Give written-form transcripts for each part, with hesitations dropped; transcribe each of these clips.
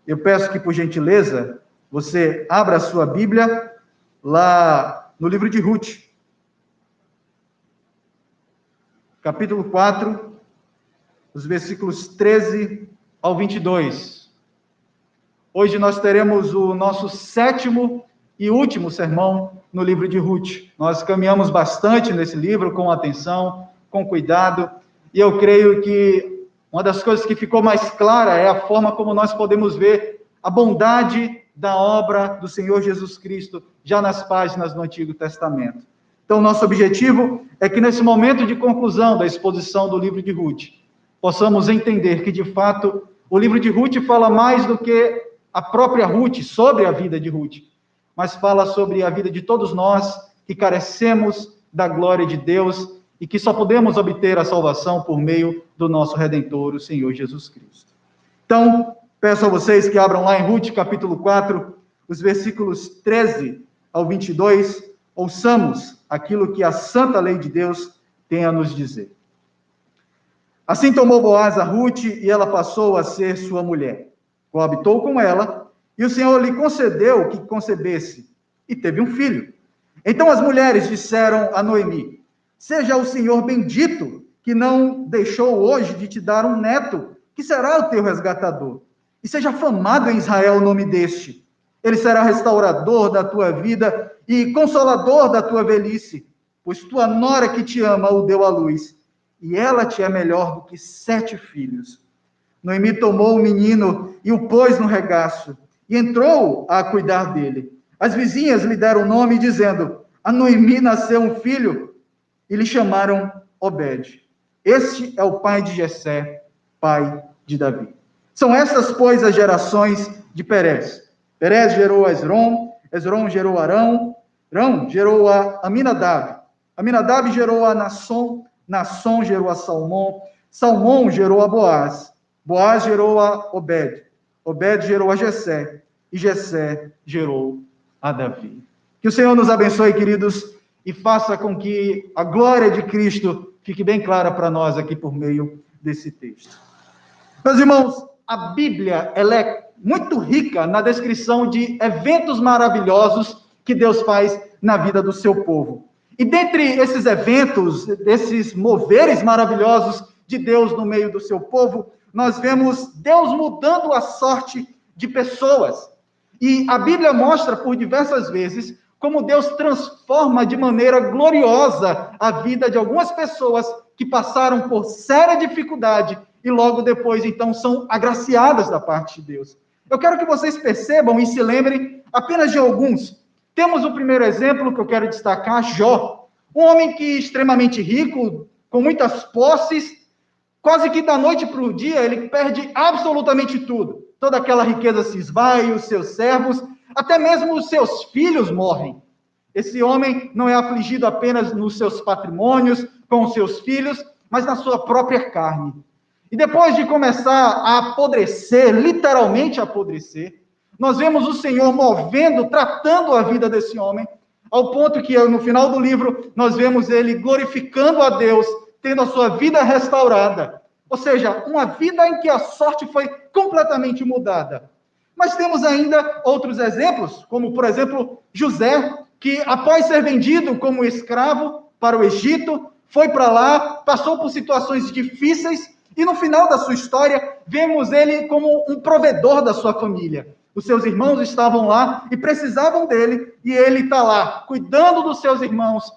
Eu peço que, por gentileza, você abra a sua Bíblia lá no livro de Ruth, capítulo 4, os versículos 13 ao 22. Hoje nós teremos o nosso 7º e último sermão no livro de Ruth. Nós caminhamos bastante nesse livro, com atenção, com cuidado, e eu creio que uma das coisas que ficou mais clara é a forma como nós podemos ver a bondade da obra do Senhor Jesus Cristo, já nas páginas do Antigo Testamento. Então, nosso objetivo é que nesse momento de conclusão da exposição do livro de Ruth, possamos entender que, de fato, o livro de Ruth fala mais do que a própria Ruth, sobre a vida de Ruth, mas fala sobre a vida de todos nós que carecemos da glória de Deus e que só podemos obter a salvação por meio do nosso Redentor, o Senhor Jesus Cristo. Então, peço a vocês que abram lá em Ruth, capítulo 4, os versículos 13 ao 22, ouçamos aquilo que a santa lei de Deus tem a nos dizer. Assim tomou Boaz a Ruth, e ela passou a ser sua mulher. Coabitou com ela, e o Senhor lhe concedeu que concebesse, e teve um filho. Então as mulheres disseram a Noemi: seja o Senhor bendito, que não deixou hoje de te dar um neto, que será o teu resgatador. E seja famado em Israel o nome deste. Ele será restaurador da tua vida e consolador da tua velhice, pois tua nora que te ama o deu à luz, e ela te é melhor do que 7 filhos. Noemi tomou o menino e o pôs no regaço, e entrou a cuidar dele. As vizinhas lhe deram o nome, dizendo: a Noemi nasceu um filho, e lhe chamaram Obed. Este é o pai de Jessé, pai de Davi. São estas, pois, as gerações de Perez. Perez gerou a Esrom, Esrom gerou a Arão, Arão gerou a Aminadab, Aminadab gerou a Nasson, Nasson gerou a Salmão, Salmão gerou a Boaz, Boaz gerou a Obed, Obed gerou a Jessé, e Jessé gerou a Davi. Que o Senhor nos abençoe, queridos, e faça com que a glória de Cristo fique bem clara para nós aqui por meio desse texto. Meus irmãos, a Bíblia, ela é muito rica na descrição de eventos maravilhosos que Deus faz na vida do seu povo. E dentre esses eventos, esses moveres maravilhosos de Deus no meio do seu povo, nós vemos Deus mudando a sorte de pessoas. E a Bíblia mostra por diversas vezes como Deus transforma de maneira gloriosa a vida de algumas pessoas que passaram por séria dificuldade e logo depois, então, são agraciadas da parte de Deus. Eu quero que vocês percebam e se lembrem apenas de alguns. Temos o primeiro exemplo que eu quero destacar, Jó. Um homem que é extremamente rico, com muitas posses, quase que da noite para o dia, ele perde absolutamente tudo. Toda aquela riqueza se esvai, os seus servos, até mesmo os seus filhos morrem. Esse homem não é afligido apenas nos seus patrimônios, com os seus filhos, mas na sua própria carne. E depois de começar a apodrecer, literalmente apodrecer, nós vemos o Senhor movendo, tratando a vida desse homem, ao ponto que no final do livro nós vemos ele glorificando a Deus, tendo a sua vida restaurada. Ou seja, uma vida em que a sorte foi completamente mudada. Mas temos ainda outros exemplos, como, por exemplo, José, que após ser vendido como escravo para o Egito, foi para lá, passou por situações difíceis, e no final da sua história, vemos ele como um provedor da sua família. Os seus irmãos estavam lá e precisavam dele, e ele está lá, cuidando dos seus irmãos,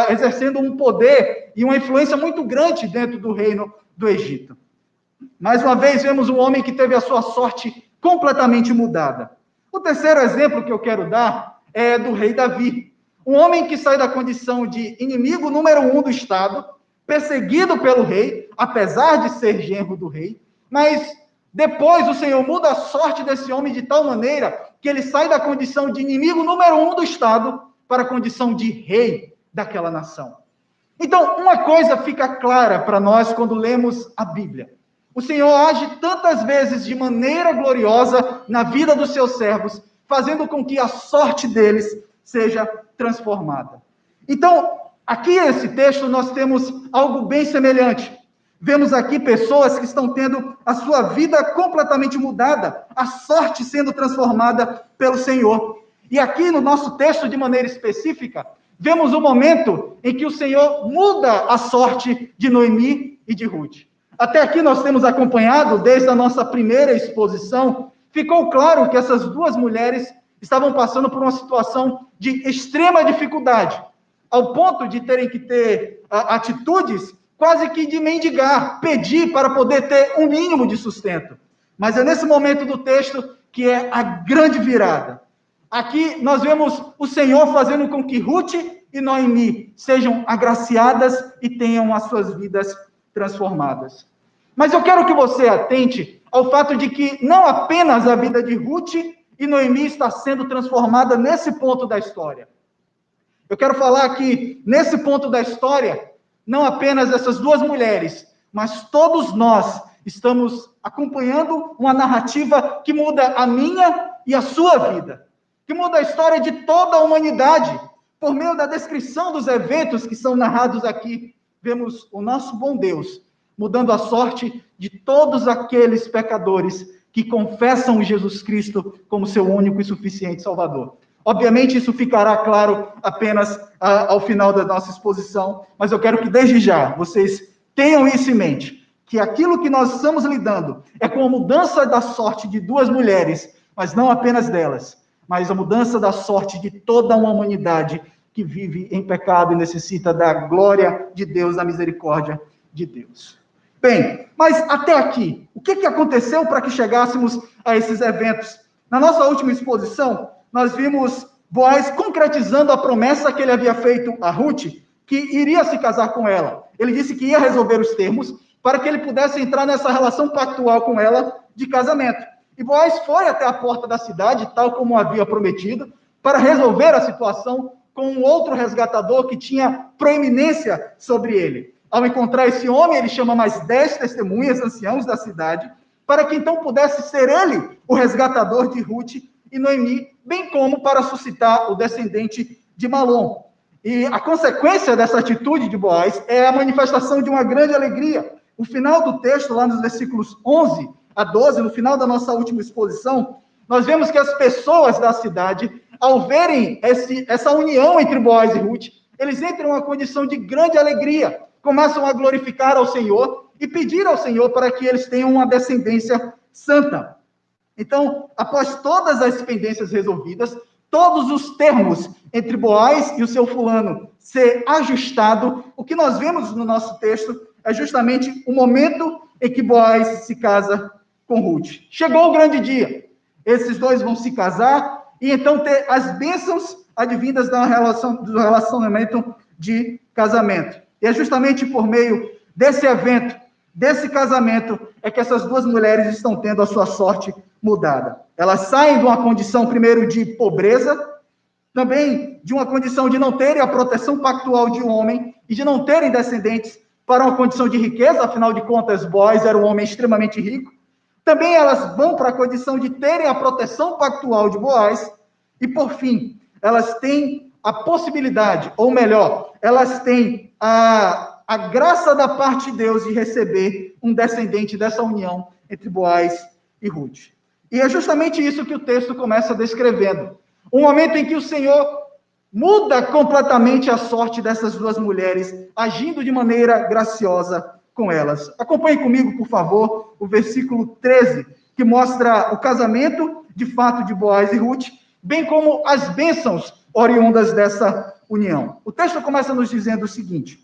exercendo um poder e uma influência muito grande dentro do reino do Egito. Mais uma vez, vemos um homem que teve a sua sorte completamente mudada. O terceiro exemplo que eu quero dar é do rei Davi. Um homem que sai da condição de inimigo número 1 do Estado, perseguido pelo rei, apesar de ser genro do rei, mas depois o Senhor muda a sorte desse homem de tal maneira que ele sai da condição de inimigo número 1 do Estado para a condição de rei daquela nação. Então, uma coisa fica clara para nós quando lemos a Bíblia. O Senhor age tantas vezes de maneira gloriosa na vida dos seus servos, fazendo com que a sorte deles seja transformada. Então, aqui nesse texto nós temos algo bem semelhante. Vemos aqui pessoas que estão tendo a sua vida completamente mudada, a sorte sendo transformada pelo Senhor. E aqui no nosso texto, de maneira específica, vemos o momento em que o Senhor muda a sorte de Noemi e de Ruth. Até aqui nós temos acompanhado, desde a nossa primeira exposição, ficou claro que essas duas mulheres estavam passando por uma situação de extrema dificuldade, ao ponto de terem que ter atitudes quase que de mendigar, pedir para poder ter um mínimo de sustento. Mas é nesse momento do texto que é a grande virada. Aqui nós vemos o Senhor fazendo com que Ruth e Noemi sejam agraciadas e tenham as suas vidas transformadas. Mas eu quero que você atente ao fato de que não apenas a vida de Ruth e Noemi está sendo transformada nesse ponto da história. Eu quero falar que nesse ponto da história, não apenas essas duas mulheres, mas todos nós estamos acompanhando uma narrativa que muda a minha e a sua vida, que muda a história de toda a humanidade. Por meio da descrição dos eventos que são narrados aqui, vemos o nosso bom Deus mudando a sorte de todos aqueles pecadores que confessam Jesus Cristo como seu único e suficiente Salvador. Obviamente, isso ficará claro apenas ao final da nossa exposição, mas eu quero que, desde já, vocês tenham isso em mente, que aquilo que nós estamos lidando é com a mudança da sorte de duas mulheres, mas não apenas delas, mas a mudança da sorte de toda uma humanidade que vive em pecado e necessita da glória de Deus, da misericórdia de Deus. Bem, mas até aqui, o que aconteceu para que chegássemos a esses eventos? Na nossa última exposição, nós vimos Boaz concretizando a promessa que ele havia feito a Ruth, que iria se casar com ela. Ele disse que ia resolver os termos para que ele pudesse entrar nessa relação pactual com ela de casamento. E Boaz foi até a porta da cidade, tal como havia prometido, para resolver a situação com um outro resgatador que tinha proeminência sobre ele. Ao encontrar esse homem, ele chama mais 10 testemunhas, anciãos da cidade, para que então pudesse ser ele o resgatador de Ruth e Noemi, bem como para suscitar o descendente de Malom. E a consequência dessa atitude de Boaz é a manifestação de uma grande alegria. O final do texto, lá nos versículos 11 a 12, no final da nossa última exposição, nós vemos que as pessoas da cidade, ao verem essa união entre Boaz e Ruth, eles entram em uma condição de grande alegria, começam a glorificar ao Senhor e pedir ao Senhor para que eles tenham uma descendência santa. Então, após todas as pendências resolvidas, todos os termos entre Boaz e o seu fulano ser ajustado, o que nós vemos no nosso texto é justamente o momento em que Boaz se casa com Ruth. Chegou o grande dia. Esses dois vão se casar e então ter as bênçãos advindas do relacionamento de casamento. E é justamente por meio desse evento, desse casamento, é que essas duas mulheres estão tendo a sua sorte mudada. Elas saem de uma condição, primeiro, de pobreza, também de uma condição de não terem a proteção pactual de um homem e de não terem descendentes, para uma condição de riqueza, afinal de contas, Boaz era um homem extremamente rico. Também elas vão para a condição de terem a proteção pactual de Boaz, e por fim, elas têm a possibilidade, ou melhor, elas têm a graça da parte de Deus de receber um descendente dessa união entre Boaz e Ruth. E é justamente isso que o texto começa descrevendo. Um momento em que o Senhor muda completamente a sorte dessas duas mulheres, agindo de maneira graciosa com elas. Acompanhe comigo, por favor, o versículo 13, que mostra o casamento, de fato, de Boaz e Ruth, bem como as bênçãos oriundas dessa união. O texto começa nos dizendo o seguinte: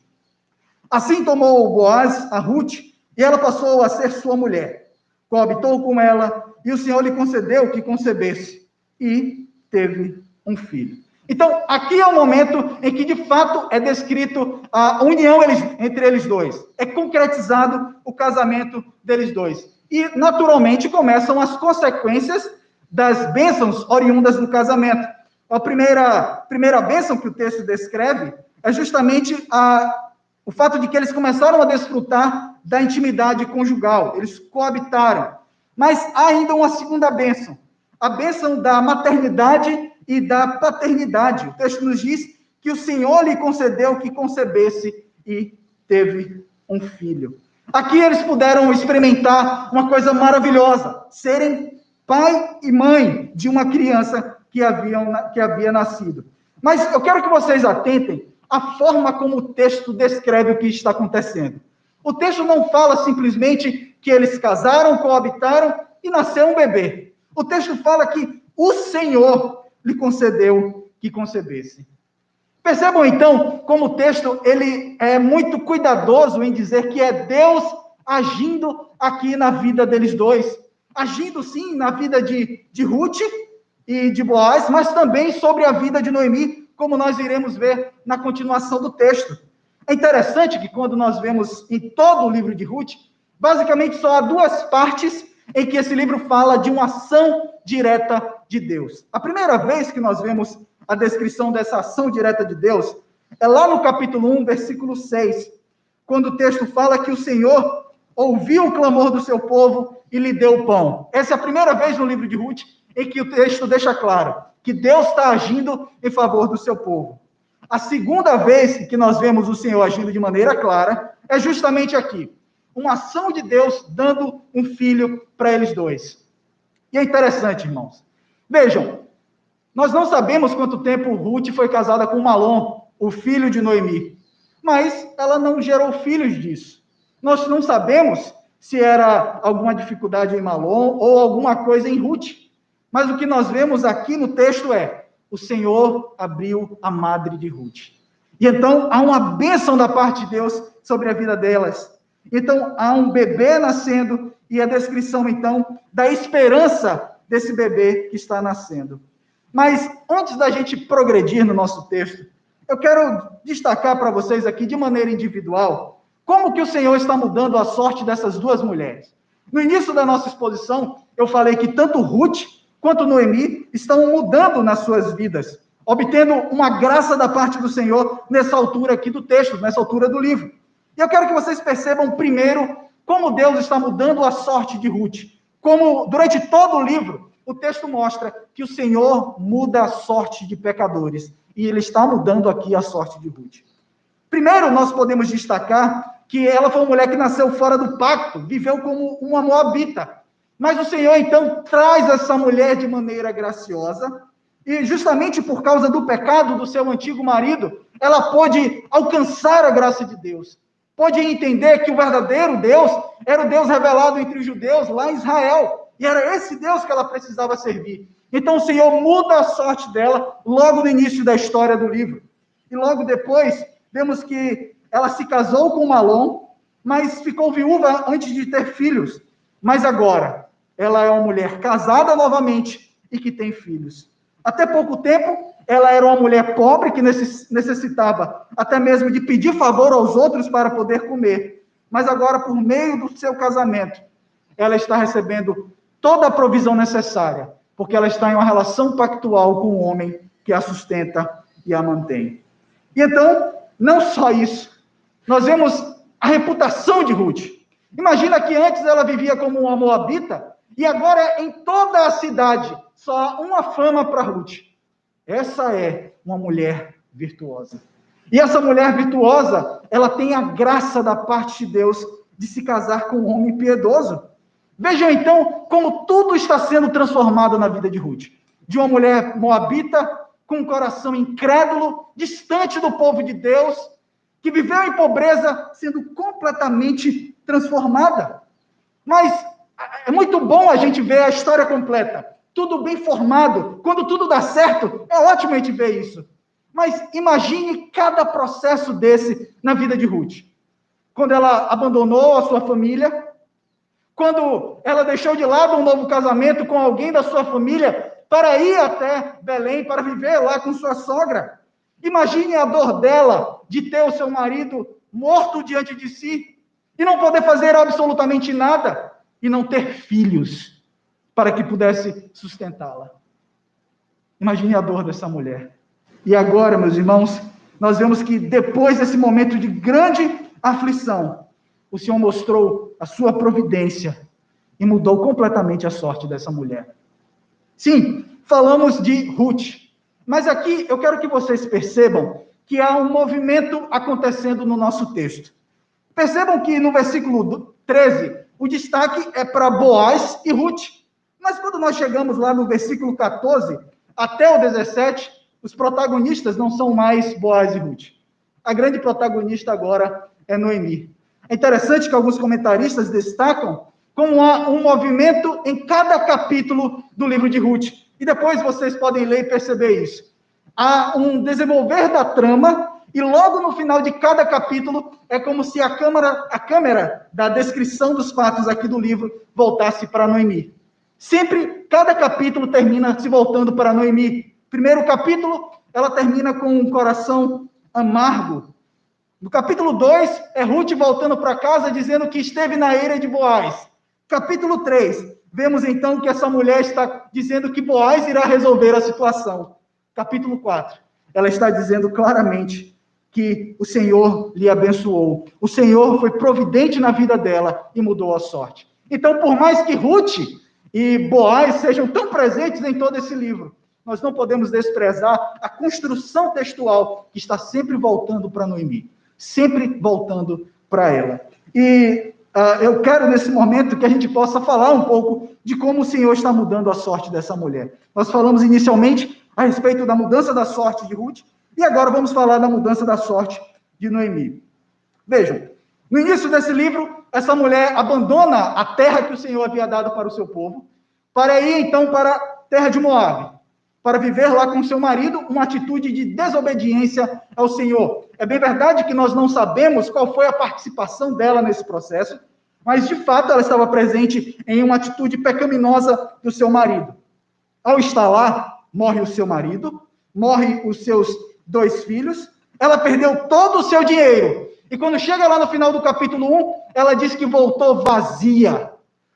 assim tomou Boaz a Ruth, e ela passou a ser sua mulher. Coabitou com ela, e o Senhor lhe concedeu que concebesse, e teve um filho. Então, aqui é o momento em que, de fato, é descrito a união entre eles dois. É concretizado o casamento deles dois. E, naturalmente, começam as consequências das bênçãos oriundas do casamento. A primeira bênção que o texto descreve é justamente o fato de que eles começaram a desfrutar da intimidade conjugal. Eles coabitaram. Mas há ainda uma segunda bênção. A bênção da maternidade e da paternidade. O texto nos diz que o Senhor lhe concedeu que concebesse e teve um filho. Aqui eles puderam experimentar uma coisa maravilhosa, serem pai e mãe de uma criança que havia nascido. Mas eu quero que vocês atentem à forma como o texto descreve o que está acontecendo. O texto não fala simplesmente que eles casaram, coabitaram e nasceu um bebê. O texto fala que o Senhor lhe concedeu que concebesse. Percebam então como o texto ele é muito cuidadoso em dizer que é Deus agindo aqui na vida deles dois. Agindo sim na vida de Ruth e de Boaz, mas também sobre a vida de Noemi, como nós iremos ver na continuação do texto. É interessante que quando nós vemos em todo o livro de Ruth, basicamente só há duas partes em que esse livro fala de uma ação direta de Deus. A primeira vez que nós vemos a descrição dessa ação direta de Deus é lá no capítulo 1, versículo 6, quando o texto fala que o Senhor ouviu o clamor do seu povo e lhe deu o pão. Essa é a primeira vez no livro de Ruth em que o texto deixa claro que Deus está agindo em favor do seu povo. A segunda vez que nós vemos o Senhor agindo de maneira clara é justamente aqui. Uma ação de Deus dando um filho para eles dois. E é interessante, irmãos. Vejam, nós não sabemos quanto tempo Ruth foi casada com Malom, o filho de Noemi. Mas ela não gerou filhos disso. Nós não sabemos se era alguma dificuldade em Malom ou alguma coisa em Ruth. Mas o que nós vemos aqui no texto é: o Senhor abriu a madre de Ruth. E então há uma bênção da parte de Deus sobre a vida delas. Então há um bebê nascendo e a descrição então da esperança desse bebê que está nascendo. Mas antes da gente progredir no nosso texto, eu quero destacar para vocês aqui de maneira individual como que o Senhor está mudando a sorte dessas duas mulheres. No início da nossa exposição, eu falei que tanto Ruth quanto Noemi estão mudando nas suas vidas, obtendo uma graça da parte do Senhor nessa altura aqui do texto, nessa altura do livro. E eu quero que vocês percebam primeiro como Deus está mudando a sorte de Ruth. Como durante todo o livro, o texto mostra que o Senhor muda a sorte de pecadores. E ele está mudando aqui a sorte de Ruth. Primeiro, nós podemos destacar que ela foi uma mulher que nasceu fora do pacto, viveu como uma moabita. Mas o Senhor, então, traz essa mulher de maneira graciosa, e justamente por causa do pecado do seu antigo marido, ela pôde alcançar a graça de Deus. Pôde entender que o verdadeiro Deus era o Deus revelado entre os judeus lá em Israel. E era esse Deus que ela precisava servir. Então o Senhor muda a sorte dela logo no início da história do livro. E logo depois, vemos que ela se casou com Malom, mas ficou viúva antes de ter filhos. Mas agora, ela é uma mulher casada novamente e que tem filhos. Até pouco tempo, ela era uma mulher pobre que necessitava até mesmo de pedir favor aos outros para poder comer. Mas agora, por meio do seu casamento, ela está recebendo toda a provisão necessária, porque ela está em uma relação pactual com o homem que a sustenta e a mantém. E então, não só isso, nós vemos a reputação de Ruth. Imagina que antes ela vivia como uma moabita, e agora em toda a cidade só há uma fama para Ruth. Essa é uma mulher virtuosa. E essa mulher virtuosa, ela tem a graça da parte de Deus de se casar com um homem piedoso. Vejam então como tudo está sendo transformado na vida de Ruth. De uma mulher moabita, com um coração incrédulo, distante do povo de Deus, que viveu em pobreza, sendo completamente transformada. Mas é muito bom a gente ver a história completa. Tudo bem formado. Quando tudo dá certo, é ótimo a gente ver isso. Mas imagine cada processo desse na vida de Ruth. Quando ela abandonou a sua família, quando ela deixou de lado um novo casamento com alguém da sua família para ir até Belém, para viver lá com sua sogra. Imagine a dor dela de ter o seu marido morto diante de si e não poder fazer absolutamente nada e não ter filhos para que pudesse sustentá-la. Imagine a dor dessa mulher. E agora, meus irmãos, nós vemos que depois desse momento de grande aflição, o Senhor mostrou a sua providência e mudou completamente a sorte dessa mulher. Sim, falamos de Ruth, mas aqui eu quero que vocês percebam que há um movimento acontecendo no nosso texto. Percebam que no versículo 13, o destaque é para Boaz e Ruth. Mas quando nós chegamos lá no versículo 14 até o 17, os protagonistas não são mais Boaz e Ruth. A grande protagonista agora é Noemi. É interessante que alguns comentaristas destacam como há um movimento em cada capítulo do livro de Ruth. E depois vocês podem ler e perceber isso. Há um desenvolver da trama, e logo no final de cada capítulo, é como se a câmera da descrição dos fatos aqui do livro voltasse para Noemi. Sempre, cada capítulo termina se voltando para Noemi. Primeiro capítulo, ela termina com um coração amargo. No capítulo 2, é Ruth voltando para casa, dizendo que esteve na eira de Boaz. Capítulo 3, vemos então que essa mulher está dizendo que Boaz irá resolver a situação. Capítulo 4, ela está dizendo claramente que o Senhor lhe abençoou. O Senhor foi providente na vida dela e mudou a sorte. Então, por mais que Ruth e Boaz sejam tão presentes em todo esse livro, nós não podemos desprezar a construção textual que está sempre voltando para Noemi, sempre voltando para ela. E eu quero, nesse momento, que a gente possa falar um pouco de como o Senhor está mudando a sorte dessa mulher. Nós falamos inicialmente a respeito da mudança da sorte de Ruth, e agora vamos falar da mudança da sorte de Noemi. Vejam, no início desse livro, essa mulher abandona a terra que o Senhor havia dado para o seu povo, para ir então para a terra de Moabe, para viver lá com seu marido, uma atitude de desobediência ao Senhor. É bem verdade que nós não sabemos qual foi a participação dela nesse processo, mas de fato ela estava presente em uma atitude pecaminosa do seu marido. Ao estar lá, morre o seu marido, morre os seus 2 filhos, ela perdeu todo o seu dinheiro. E quando chega lá no final do capítulo 1, ela diz que voltou vazia,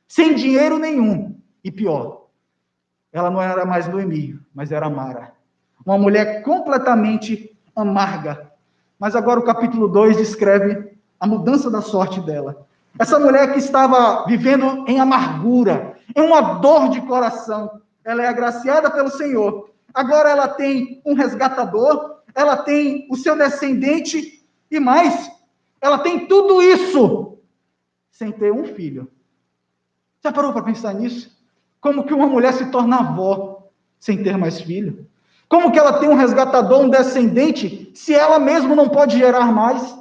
sem dinheiro nenhum. E pior, ela não era mais Noemi, mas era Mara. Uma mulher completamente amarga. Mas agora o capítulo 2 descreve a mudança da sorte dela. Essa mulher que estava vivendo em amargura, em uma dor de coração, ela é agraciada pelo Senhor. Agora ela tem um resgatador, ela tem o seu descendente, e mais, ela tem tudo isso, sem ter um filho. Já parou para pensar nisso? Como que uma mulher se torna avó, sem ter mais filho? Como que ela tem um resgatador, um descendente, se ela mesma não pode gerar mais?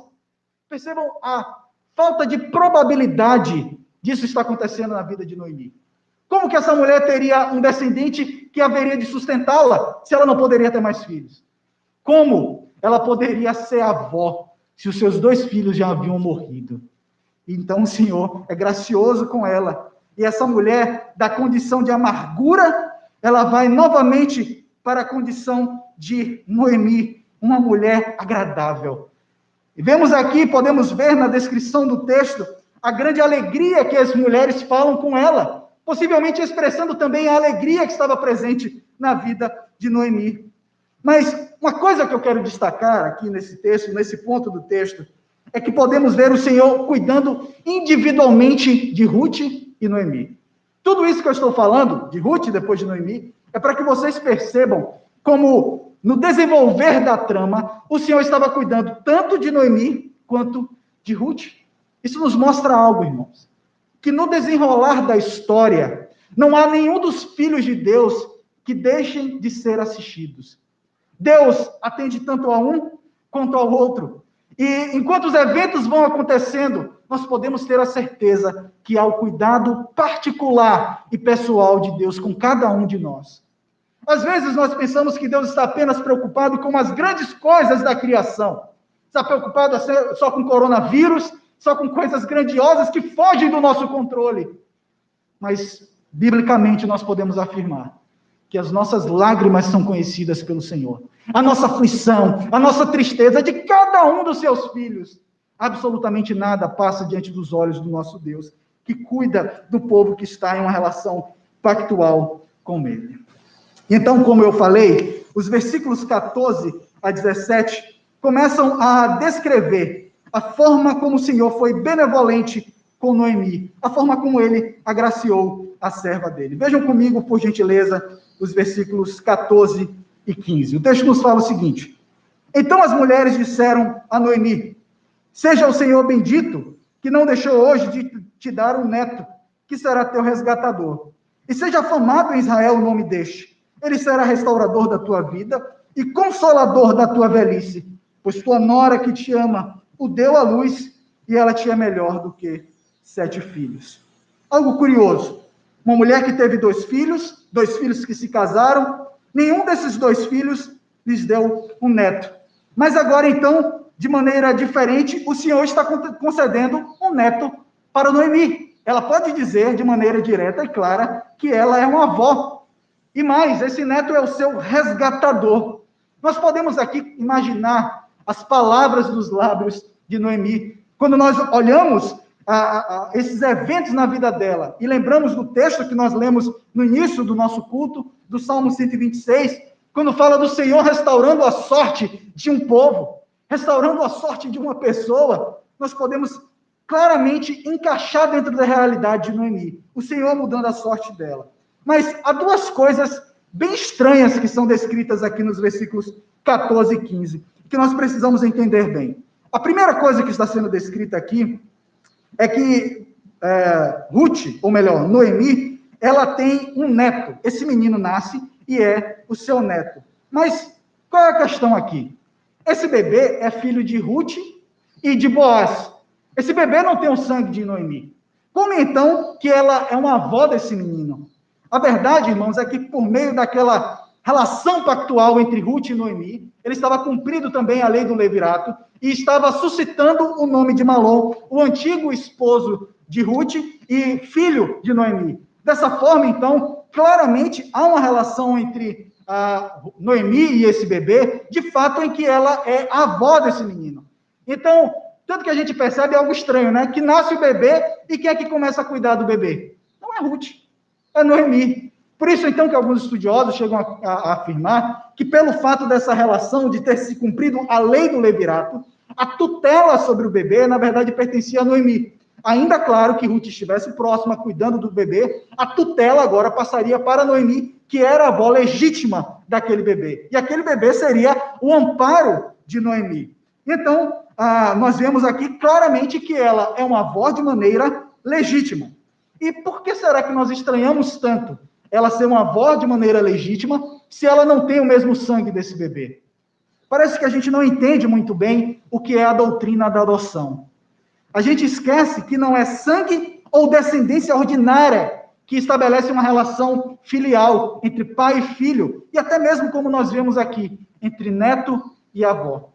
Percebam a falta de probabilidade disso está acontecendo na vida de Noemi. Como que essa mulher teria um descendente que haveria de sustentá-la, se ela não poderia ter mais filhos? Como ela poderia ser avó, se os seus 2 filhos já haviam morrido? Então o Senhor é gracioso com ela. E essa mulher, da condição de amargura, ela vai novamente para a condição de Noemi, uma mulher agradável. E vemos aqui, podemos ver na descrição do texto, a grande alegria que as mulheres falam com ela, possivelmente expressando também a alegria que estava presente na vida de Noemi. Mas uma coisa que eu quero destacar aqui nesse texto, nesse ponto do texto, é que podemos ver o Senhor cuidando individualmente de Ruth e Noemi. Tudo isso que eu estou falando, de Ruth e depois de Noemi, é para que vocês percebam como, no desenvolver da trama, o Senhor estava cuidando tanto de Noemi quanto de Ruth. Isso nos mostra algo, irmãos, que no desenrolar da história, não há nenhum dos filhos de Deus que deixem de ser assistidos. Deus atende tanto a um quanto ao outro. E enquanto os eventos vão acontecendo, nós podemos ter a certeza que há o cuidado particular e pessoal de Deus com cada um de nós. Às vezes nós pensamos que Deus está apenas preocupado com as grandes coisas da criação. Está preocupado só com coronavírus, só com coisas grandiosas que fogem do nosso controle. Mas, biblicamente, nós podemos afirmar que as nossas lágrimas são conhecidas pelo Senhor. A nossa aflição, a nossa tristeza de cada um dos seus filhos. Absolutamente nada passa diante dos olhos do nosso Deus, que cuida do povo que está em uma relação pactual com Ele. Então, como eu falei, os versículos 14 a 17 começam a descrever a forma como o Senhor foi benevolente com Noemi, a forma como Ele agraciou a serva dele. Vejam comigo, por gentileza, os versículos 14 e 15. O texto nos fala o seguinte: então as mulheres disseram a Noemi: Seja o Senhor bendito, que não deixou hoje de te dar um neto, que será teu resgatador. E seja afamado em Israel o nome deste. Ele será restaurador da tua vida e consolador da tua velhice, pois tua nora que te ama o deu à luz e ela te é melhor do que 7 filhos. Algo curioso, uma mulher que teve 2 filhos que se casaram, nenhum desses 2 filhos lhes deu um neto. Mas agora, então, de maneira diferente, o Senhor está concedendo um neto para Noemi. Ela pode dizer de maneira direta e clara que ela é uma avó. E mais, esse neto é o seu resgatador. Nós podemos aqui imaginar as palavras dos lábios de Noemi. Quando nós olhamos esses eventos na vida dela e lembramos do texto que nós lemos no início do nosso culto, do Salmo 126, quando fala do Senhor restaurando a sorte de um povo, restaurando a sorte de uma pessoa, nós podemos claramente encaixar dentro da realidade de Noemi, o Senhor mudando a sorte dela. Mas há 2 coisas bem estranhas que são descritas aqui nos versículos 14 e 15, que nós precisamos entender bem. A primeira coisa que está sendo descrita aqui é que Ruth, ou melhor, Noemi, ela tem um neto. Esse menino nasce e é o seu neto. Mas qual é a questão aqui? Esse bebê é filho de Ruth e de Boaz. Esse bebê não tem o sangue de Noemi. Como então que ela é uma avó desse menino? A verdade, irmãos, é que por meio daquela relação pactual entre Ruth e Noemi, ele estava cumprindo também a lei do levirato e estava suscitando o nome de Malom, o antigo esposo de Ruth e filho de Noemi. Dessa forma, então, claramente há uma relação entre Noemi e esse bebê, de fato, em que ela é a avó desse menino. Então, tanto que a gente percebe algo estranho, né? Que nasce o bebê e quem é que começa a cuidar do bebê? Não é Ruth, é Noemi. Por isso, então, que alguns estudiosos chegam a afirmar que pelo fato dessa relação de ter se cumprido a lei do levirato, a tutela sobre o bebê, na verdade, pertencia a Noemi. Ainda claro que Ruth estivesse próxima, cuidando do bebê, a tutela agora passaria para Noemi, que era a avó legítima daquele bebê. E aquele bebê seria o amparo de Noemi. Então, nós vemos aqui claramente que ela é uma avó de maneira legítima. E por que será que nós estranhamos tanto ela ser uma avó de maneira legítima, se ela não tem o mesmo sangue desse bebê? Parece que a gente não entende muito bem o que é a doutrina da adoção. A gente esquece que não é sangue ou descendência ordinária que estabelece uma relação filial entre pai e filho, e até mesmo como nós vemos aqui, entre neto e avó.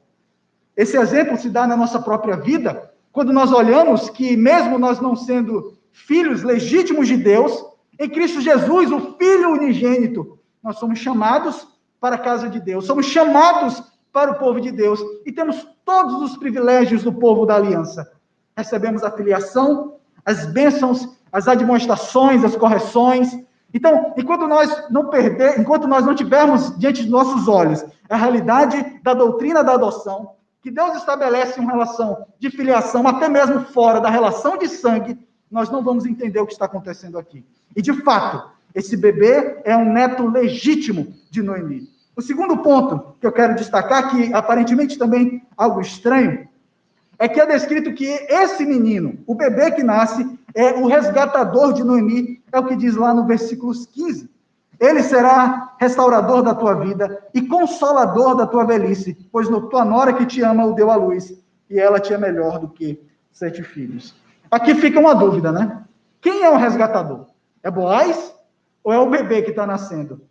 Esse exemplo se dá na nossa própria vida, quando nós olhamos que mesmo nós não sendo filhos legítimos de Deus, em Cristo Jesus, o Filho unigênito, nós somos chamados para a casa de Deus, somos chamados para o povo de Deus, e temos todos os privilégios do povo da aliança. Recebemos a filiação, as bênçãos, as admoestações, as correções. Então, enquanto nós não tivermos diante de nossos olhos a realidade da doutrina da adoção, que Deus estabelece uma relação de filiação, até mesmo fora da relação de sangue, nós não vamos entender o que está acontecendo aqui. E, de fato, esse bebê é um neto legítimo de Noemi. O segundo ponto que eu quero destacar, que aparentemente também algo estranho, é que é descrito que esse menino, o bebê que nasce, é o resgatador de Noemi, é o que diz lá no versículos 15. Ele será restaurador da tua vida e consolador da tua velhice, pois no tua nora que te ama o deu à luz, e ela te é melhor do que 7 filhos. Aqui fica uma dúvida, né? Quem é o resgatador? É Boaz ou é o bebê que está nascendo?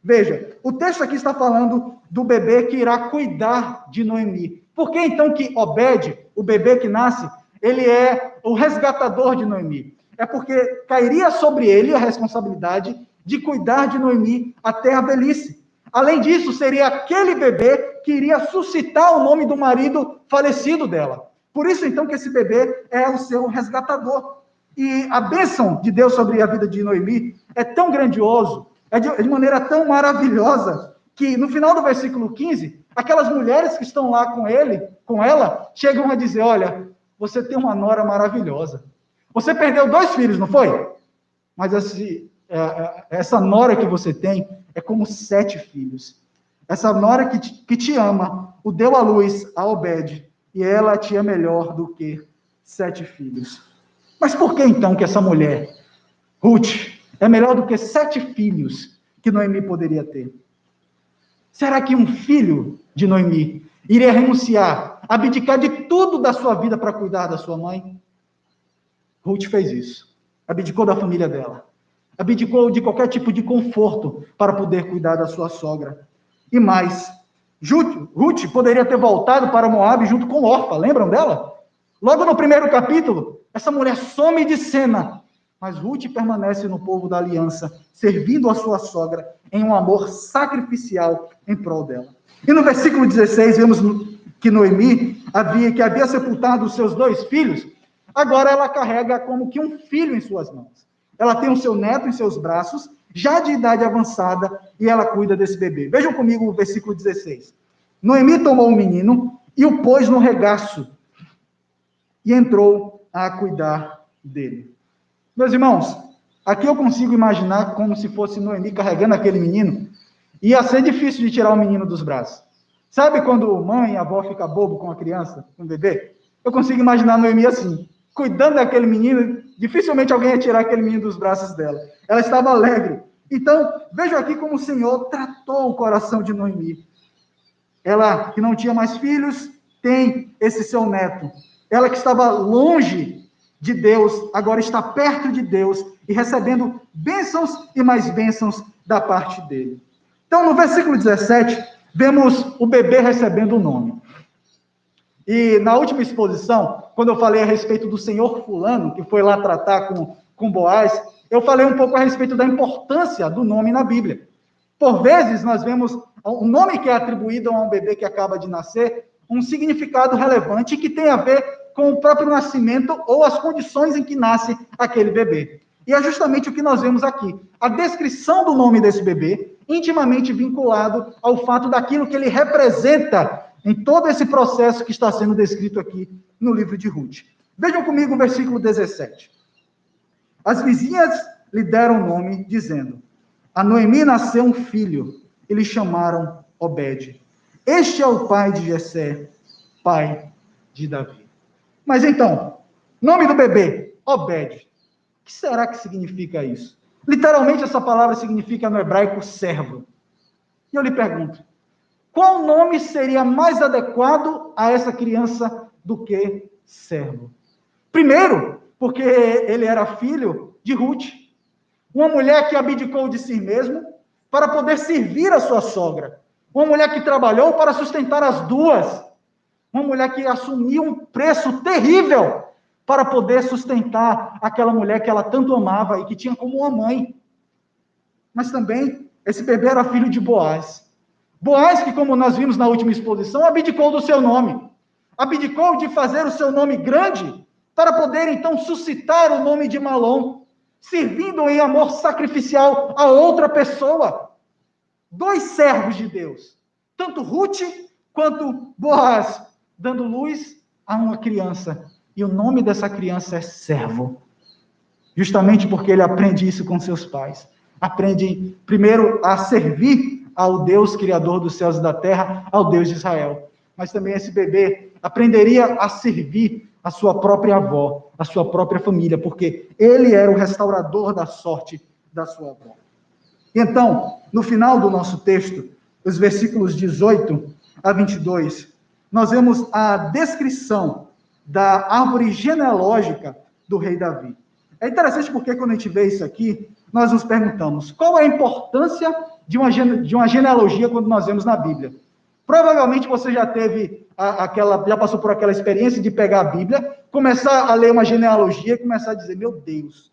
Veja, o texto aqui está falando do bebê que irá cuidar de Noemi. Por que então que Obed, o bebê que nasce, ele é o resgatador de Noemi? É porque cairia sobre ele a responsabilidade de cuidar de Noemi até a velhice. Além disso, seria aquele bebê que iria suscitar o nome do marido falecido dela. Por isso, então, que esse bebê é o seu resgatador. E a bênção de Deus sobre a vida de Noemi é tão grandioso, é de maneira tão maravilhosa, que no final do versículo 15, aquelas mulheres que estão lá com ela, chegam a dizer, olha, você tem uma nora maravilhosa. Você perdeu 2 filhos, não foi? Mas essa nora que você tem é como 7 filhos. Essa nora que te ama, o deu à luz a Obed, e ela tinha melhor do que 7 filhos. Mas por que então que essa mulher, Ruth, é melhor do que 7 filhos que Noemi poderia ter? Será que um filho de Noemi iria renunciar, abdicar de tudo da sua vida para cuidar da sua mãe? Ruth fez isso. Abdicou da família dela. Abdicou de qualquer tipo de conforto para poder cuidar da sua sogra. E mais, Ruth poderia ter voltado para Moabe junto com Orfa, lembram dela? Logo no primeiro capítulo, essa mulher some de cena, mas Ruth permanece no povo da aliança, servindo a sua sogra em um amor sacrificial em prol dela. E no versículo 16, vemos que Noemi havia sepultado os seus 2 filhos, agora ela carrega como que um filho em suas mãos. Ela tem o seu neto em seus braços, já de idade avançada, e ela cuida desse bebê. Vejam comigo o versículo 16. Noemi tomou o menino e o pôs no regaço, e entrou a cuidar dele. Meus irmãos, aqui eu consigo imaginar como se fosse Noemi carregando aquele menino. Ia ser difícil de tirar o menino dos braços. Sabe quando mãe e avó fica bobo com a criança, com o bebê? Eu consigo imaginar Noemi assim, cuidando daquele menino. Dificilmente alguém ia tirar aquele menino dos braços dela. Ela estava alegre. Então, veja aqui como o Senhor tratou o coração de Noemi. Ela que não tinha mais filhos, tem esse seu neto. Ela que estava longe de Deus, agora está perto de Deus e recebendo bênçãos e mais bênçãos da parte dele. Então, no versículo 17, vemos o bebê recebendo o nome. E na última exposição, quando eu falei a respeito do senhor fulano, que foi lá tratar com Boaz, eu falei um pouco a respeito da importância do nome na Bíblia. Por vezes, nós vemos o nome que é atribuído a um bebê que acaba de nascer, um significado relevante que tem a ver com o próprio nascimento ou as condições em que nasce aquele bebê. E é justamente o que nós vemos aqui. A descrição do nome desse bebê, intimamente vinculado ao fato daquilo que ele representa em todo esse processo que está sendo descrito aqui no livro de Ruth. Vejam comigo o versículo 17. As vizinhas lhe deram nome, dizendo: a Noemi nasceu um filho, e lhe chamaram Obed. Este é o pai de Jessé, pai de Davi. Mas então, nome do bebê, Obed. O que será que significa isso? Literalmente, essa palavra significa no hebraico servo. E eu lhe pergunto, qual nome seria mais adequado a essa criança do que servo? Primeiro, porque ele era filho de Ruth, uma mulher que abdicou de si mesmo para poder servir a sua sogra, uma mulher que trabalhou para sustentar as duas, uma mulher que assumiu um preço terrível para poder sustentar aquela mulher que ela tanto amava e que tinha como uma mãe. Mas também, esse bebê era filho de Boaz. Boaz, que como nós vimos na última exposição, abdicou do seu nome. Abdicou de fazer o seu nome grande para poder, então, suscitar o nome de Malom, servindo em amor sacrificial a outra pessoa. 2 servos de Deus, tanto Ruth quanto Boaz, dando luz a uma criança. E o nome dessa criança é servo. Justamente porque ele aprende isso com seus pais. Aprende, primeiro, a servir ao Deus Criador dos céus e da terra, ao Deus de Israel. Mas também esse bebê aprenderia a servir a sua própria avó, a sua própria família, porque ele era o restaurador da sorte da sua avó. Então, no final do nosso texto, os versículos 18 a 22, nós vemos a descrição da árvore genealógica do rei Davi. É interessante porque quando a gente vê isso aqui, nós nos perguntamos, qual é a importância de uma genealogia quando nós vemos na Bíblia? Provavelmente você já teve já passou por aquela experiência de pegar a Bíblia, começar a ler uma genealogia e começar a dizer, meu Deus,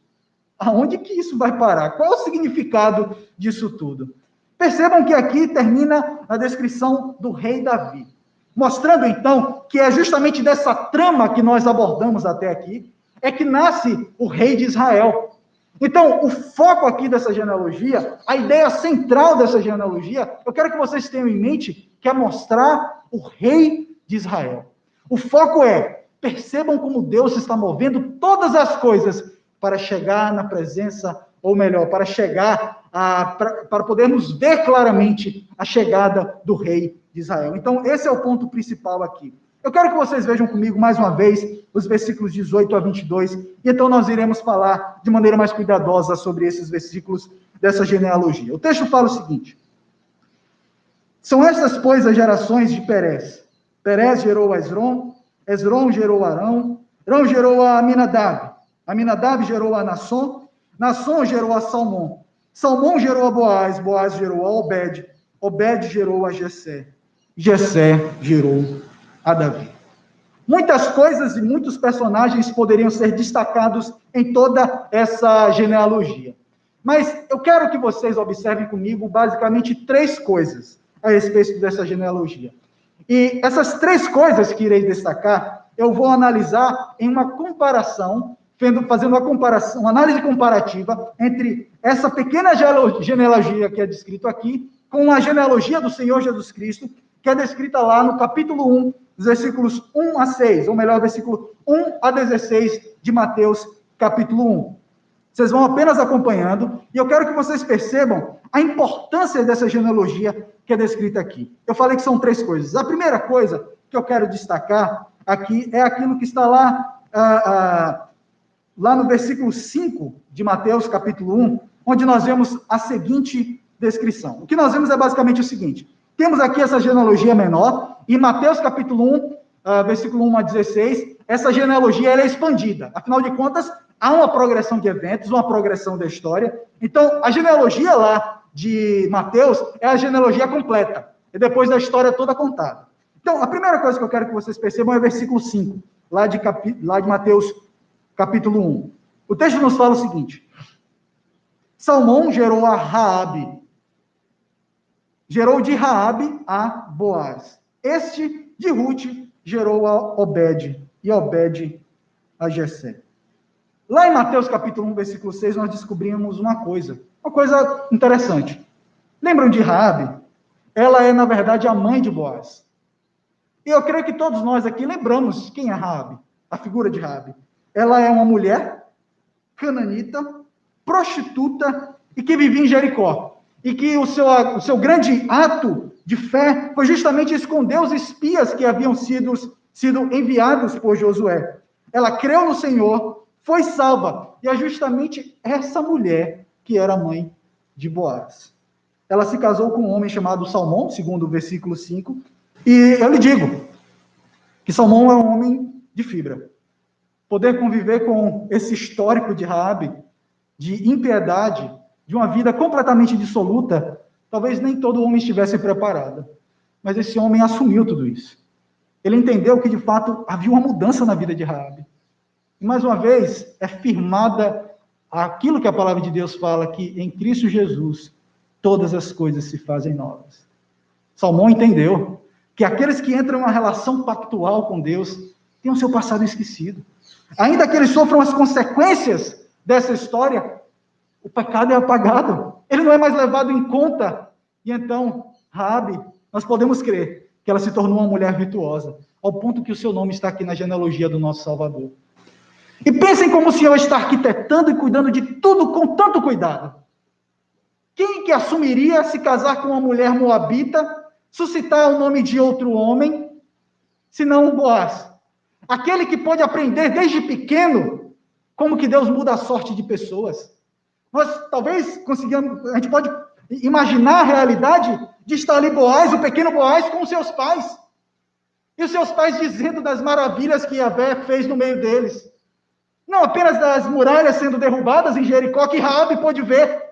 aonde que isso vai parar? Qual é o significado disso tudo? Percebam que aqui termina a descrição do rei Davi, mostrando então que é justamente dessa trama que nós abordamos até aqui, é que nasce o rei de Israel. Então, o foco aqui dessa genealogia, a ideia central dessa genealogia, eu quero que vocês tenham em mente, que é mostrar o rei de Israel. O foco é, percebam como Deus está movendo todas as coisas para chegar na presença, ou melhor, para chegar para podermos ver claramente a chegada do rei de Israel. Então, esse é o ponto principal aqui. Eu quero que vocês vejam comigo mais uma vez os versículos 18 a 22, e então nós iremos falar de maneira mais cuidadosa sobre esses versículos dessa genealogia. O texto fala o seguinte: são estas, pois, as gerações de Perez. Perez gerou a Esrom, Esrom gerou a Arão, Arão gerou a Aminadab, Aminadab gerou a Nasson, Nasson gerou a Salmão, Salmão gerou a Boaz, Boaz gerou a Obed, Obed gerou a Jessé, Jessé gerou a Davi. Muitas coisas e muitos personagens poderiam ser destacados em toda essa genealogia. Mas eu quero que vocês observem comigo basicamente 3 coisas a respeito dessa genealogia. E essas 3 coisas que irei destacar, eu vou analisar em uma comparação, fazendo uma comparação, uma análise comparativa entre essa pequena genealogia que é descrito aqui, com a genealogia do Senhor Jesus Cristo, que é descrita lá no capítulo 1, versículos 1 a 6, ou melhor, versículo 1 a 16 de Mateus, capítulo 1. Vocês vão apenas acompanhando, e eu quero que vocês percebam a importância dessa genealogia que é descrita aqui. Eu falei que são 3 coisas. A primeira coisa que eu quero destacar aqui é aquilo que está lá no versículo 5 de Mateus, capítulo 1, onde nós vemos a seguinte descrição. O que nós vemos é basicamente o seguinte: temos aqui essa genealogia menor, e em Mateus, capítulo 1, versículo 1 a 16, essa genealogia ela é expandida. Afinal de contas, há uma progressão de eventos, uma progressão da história. Então, a genealogia lá de Mateus é a genealogia completa, e depois da história toda contada. Então, a primeira coisa que eu quero que vocês percebam é o versículo 5, lá de Mateus, capítulo 1. O texto nos fala o seguinte: Salmão gerou a Raabe, gerou de Raabe a Boaz. Este de Ruth gerou a Obed, e Obed a Jessé. Lá em Mateus capítulo 1, versículo 6, nós descobrimos uma coisa interessante. Lembram de Raabe? Ela é, na verdade, a mãe de Boaz. E eu creio que todos nós aqui lembramos quem é Raabe, a figura de Raabe. Ela é uma mulher cananita, prostituta, e que vivia em Jericó. E que o seu grande ato de fé foi justamente esconder os espias que haviam sido enviados por Josué. Ela creu no Senhor, foi salva, e é justamente essa mulher que era a mãe de Boaz. Ela se casou com um homem chamado Salmão, segundo o versículo 5, e eu lhe digo que Salmão é um homem de fibra. Poder conviver com esse histórico de Raabe, de impiedade, de uma vida completamente dissoluta, talvez nem todo homem estivesse preparado. Mas esse homem assumiu tudo isso. Ele entendeu que, de fato, havia uma mudança na vida de Raabe. E, mais uma vez, é firmada aquilo que a palavra de Deus fala, que em Cristo Jesus, todas as coisas se fazem novas. Salmão entendeu que aqueles que entram em uma relação pactual com Deus têm o seu passado esquecido. Ainda que eles sofram as consequências dessa história, o pecado é apagado. Ele não é mais levado em conta. E então, Raabe, nós podemos crer que ela se tornou uma mulher virtuosa, ao ponto que o seu nome está aqui na genealogia do nosso Salvador. E pensem como o Senhor está arquitetando e cuidando de tudo com tanto cuidado. Quem que assumiria se casar com uma mulher moabita, suscitar o nome de outro homem, senão Boaz? Aquele que pode aprender desde pequeno como que Deus muda a sorte de pessoas. Nós talvez consigamos, a gente pode imaginar a realidade de estar ali Boaz, o pequeno Boaz, com seus pais. E os seus pais dizendo das maravilhas que Yahvé fez no meio deles. Não apenas das muralhas sendo derrubadas em Jericó, que Raabe pôde ver,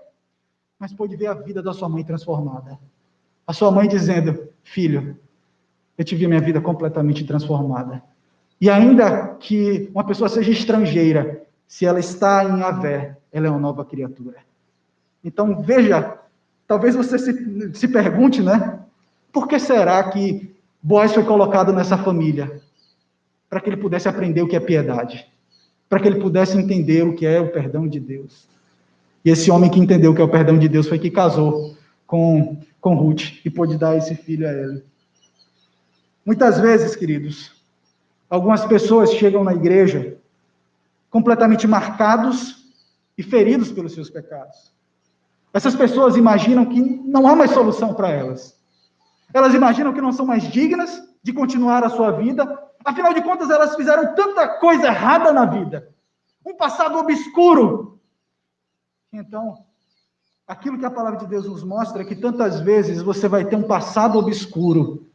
mas pôde ver a vida da sua mãe transformada. A sua mãe dizendo: filho, eu tive minha vida completamente transformada. E ainda que uma pessoa seja estrangeira, se ela está em Yahvé, ela é uma nova criatura. Então, veja, talvez você se pergunte, né? Por que será que Boaz foi colocado nessa família? Para que ele pudesse aprender o que é piedade. Para que ele pudesse entender o que é o perdão de Deus. E esse homem que entendeu o que é o perdão de Deus foi que casou com Ruth e pôde dar esse filho a ele. Muitas vezes, queridos, algumas pessoas chegam na igreja completamente marcados e feridos pelos seus pecados. Essas pessoas imaginam que não há mais solução para elas. Elas imaginam que não são mais dignas de continuar a sua vida, Afinal de contas, elas fizeram tanta coisa errada na vida. Um passado obscuro. Então, aquilo que a palavra de Deus nos mostra é que tantas vezes você vai ter um passado obscuro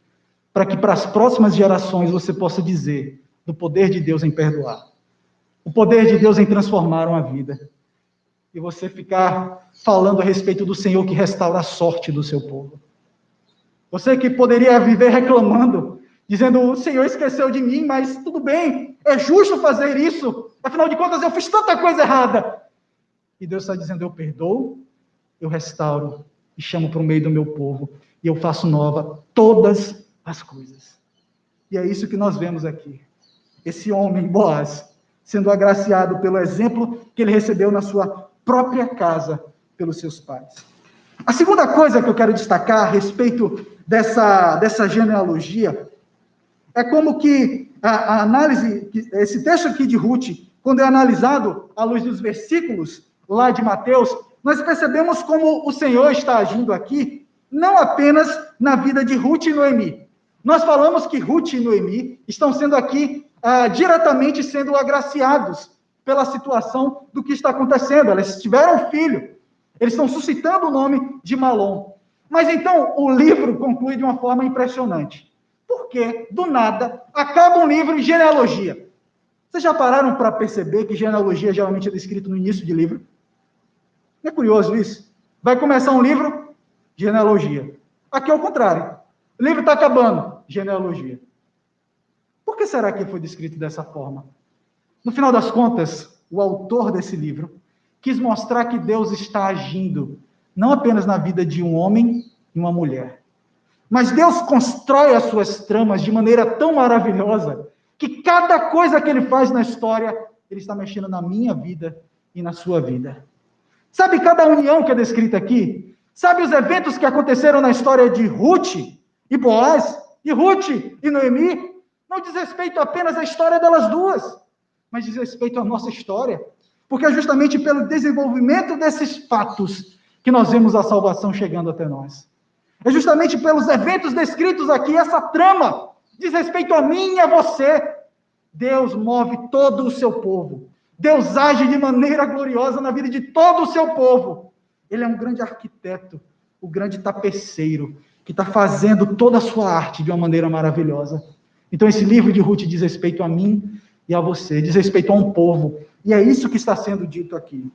para que para as próximas gerações você possa dizer do poder de Deus em perdoar. O poder de Deus em transformar uma vida. E você ficar falando a respeito do Senhor que restaura a sorte do seu povo. Você que poderia viver reclamando, dizendo, o Senhor esqueceu de mim, mas tudo bem, é justo fazer isso, afinal de contas eu fiz tanta coisa errada. E Deus está dizendo, eu perdoo, eu restauro, e chamo para o meio do meu povo, e eu faço nova todas as coisas. E é isso que nós vemos aqui. Esse homem, Boaz, sendo agraciado pelo exemplo que ele recebeu na sua própria casa, pelos seus pais. A segunda coisa que eu quero destacar a respeito dessa genealogia é como que a análise, esse texto aqui de Ruth, quando é analisado à luz dos versículos lá de Mateus, nós percebemos como o Senhor está agindo aqui, não apenas na vida de Ruth e Noemi. Nós falamos que Ruth e Noemi estão sendo aqui diretamente sendo agraciados pela situação do que está acontecendo. Elas tiveram filho, eles estão suscitando o nome de Malom. Mas então o livro conclui de uma forma impressionante. Porque, do nada, acaba um livro em genealogia. Vocês já pararam para perceber que genealogia geralmente é descrito no início de livro? Não é curioso isso? Vai começar um livro, genealogia. Aqui é o contrário. O livro está acabando, genealogia. Por que será que foi descrito dessa forma? No final das contas, o autor desse livro quis mostrar que Deus está agindo, não apenas na vida de um homem e uma mulher, mas Deus constrói as suas tramas de maneira tão maravilhosa, que cada coisa que ele faz na história, ele está mexendo na minha vida e na sua vida. Sabe cada união que é descrita aqui? Sabe os eventos que aconteceram na história de Ruth e Boaz, e Ruth e Noemi? Não diz respeito apenas à história delas duas, mas diz respeito à nossa história. Porque é justamente pelo desenvolvimento desses fatos que nós vemos a salvação chegando até nós. É justamente pelos eventos descritos aqui, essa trama diz respeito a mim e a você. Deus move todo o seu povo. Deus age de maneira gloriosa na vida de todo o seu povo. Ele é um grande arquiteto, o grande tapeceiro, que está fazendo toda a sua arte de uma maneira maravilhosa. Então esse livro de Ruth diz respeito a mim e a você, diz respeito a um povo. E é isso que está sendo dito aqui.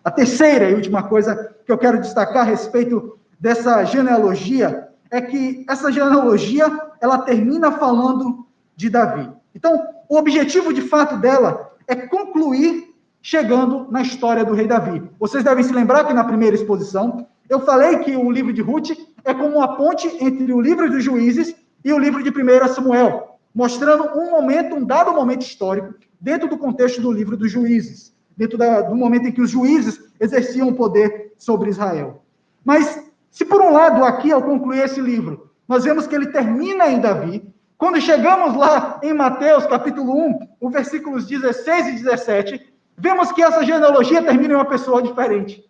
A terceira e última coisa que eu quero destacar a respeito dessa genealogia é que essa genealogia, ela termina falando de Davi. Então, o objetivo de fato dela é concluir chegando na história do rei Davi. Vocês devem se lembrar que na primeira exposição, eu falei que o livro de Ruth é como uma ponte entre o livro dos Juízes e o livro de 1 Samuel, mostrando um dado momento histórico, dentro do contexto do livro dos Juízes, dentro do momento em que os juízes exerciam o poder sobre Israel. Mas, se por um lado, aqui, ao concluir esse livro, nós vemos que ele termina em Davi, quando chegamos lá em Mateus, capítulo 1, os versículos 16 e 17, vemos que essa genealogia termina em uma pessoa diferente,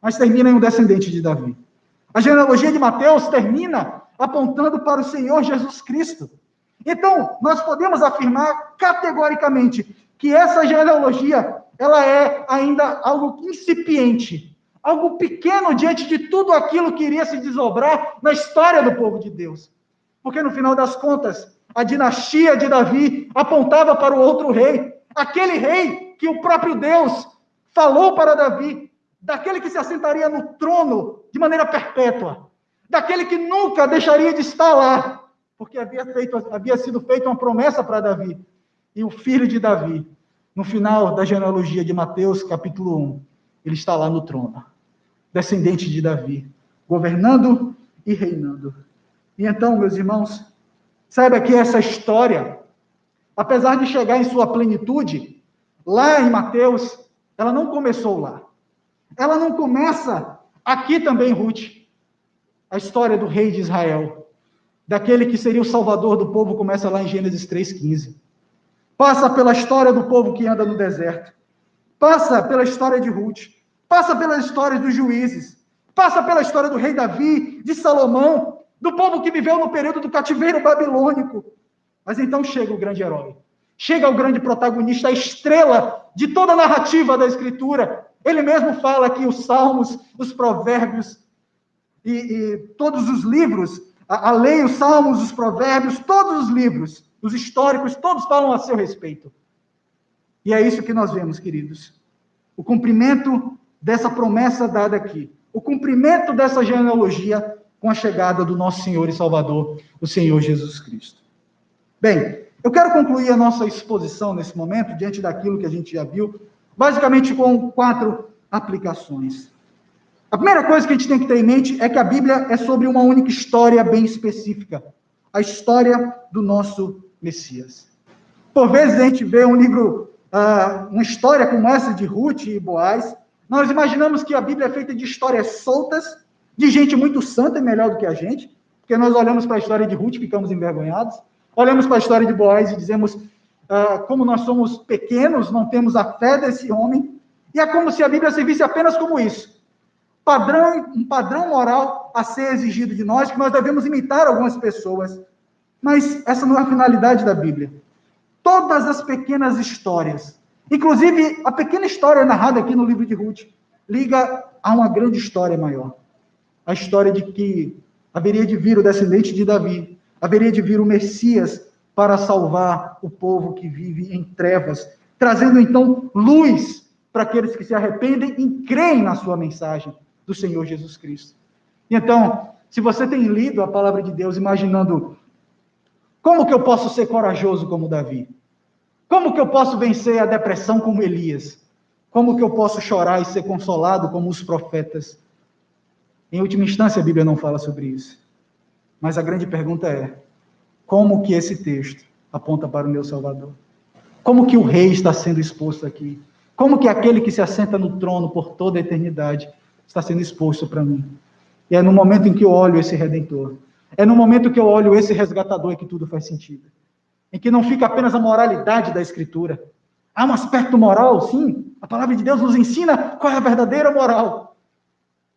mas termina em um descendente de Davi. A genealogia de Mateus termina apontando para o Senhor Jesus Cristo. Então, nós podemos afirmar categoricamente que essa genealogia, ela é ainda algo incipiente, algo pequeno diante de tudo aquilo que iria se desdobrar na história do povo de Deus. Porque, no final das contas, a dinastia de Davi apontava para o outro rei, aquele rei que o próprio Deus falou para Davi, daquele que se assentaria no trono de maneira perpétua, daquele que nunca deixaria de estar lá, porque havia sido feita uma promessa para Davi. E o filho de Davi, no final da genealogia de Mateus, capítulo 1, ele está lá no trono, descendente de Davi, governando e reinando. E então, meus irmãos, saiba que essa história, apesar de chegar em sua plenitude, lá em Mateus, ela não começou lá. Ela não começa aqui também, Ruth. A história do rei de Israel, daquele que seria o salvador do povo, começa lá em Gênesis 3,15. Passa pela história do povo que anda no deserto. Passa pela história de Ruth. Passa pela história dos juízes. Passa pela história do rei Davi, de Salomão, do povo que viveu no período do cativeiro babilônico. Mas então chega o grande herói, chega o grande protagonista, a estrela de toda a narrativa da Escritura. Ele mesmo fala que os Salmos, os Provérbios e todos os livros, a lei, os Salmos, os Provérbios, todos os livros, os históricos, todos falam a seu respeito. E é isso que nós vemos, queridos. O cumprimento dessa promessa dada aqui, o cumprimento dessa genealogia com a chegada do nosso Senhor e Salvador, o Senhor Jesus Cristo. Bem, eu quero concluir a nossa exposição nesse momento, diante daquilo que a gente já viu, basicamente com 4 aplicações. A primeira coisa que a gente tem que ter em mente é que a Bíblia é sobre uma única história bem específica, a história do nosso Messias. Por vezes a gente vê um livro, uma história como essa de Ruth e Boaz, nós imaginamos que a Bíblia é feita de histórias soltas, de gente muito santa e melhor do que a gente, porque nós olhamos para a história de Ruth e ficamos envergonhados, olhamos para a história de Boaz e dizemos como nós somos pequenos, não temos a fé desse homem, e é como se a Bíblia servisse apenas como isso, um padrão moral a ser exigido de nós, que nós devemos imitar algumas pessoas, mas essa não é a finalidade da Bíblia. Todas as pequenas histórias, inclusive a pequena história narrada aqui no livro de Ruth, liga a uma grande história maior, a história de que haveria de vir o descendente de Davi, haveria de vir o Messias para salvar o povo que vive em trevas, trazendo então luz para aqueles que se arrependem e creem na sua mensagem do Senhor Jesus Cristo. E então, se você tem lido a palavra de Deus imaginando como que eu posso ser corajoso como Davi? Como que eu posso vencer a depressão como Elias? Como que eu posso chorar e ser consolado como os profetas? Em última instância, a Bíblia não fala sobre isso. Mas a grande pergunta é, como que esse texto aponta para o meu Salvador? Como que o rei está sendo exposto aqui? Como que aquele que se assenta no trono por toda a eternidade está sendo exposto para mim? E é no momento em que eu olho esse Redentor, é no momento que eu olho esse resgatador que tudo faz sentido. Em que não fica apenas a moralidade da Escritura. Há um aspecto moral, sim. A palavra de Deus nos ensina qual é a verdadeira moral.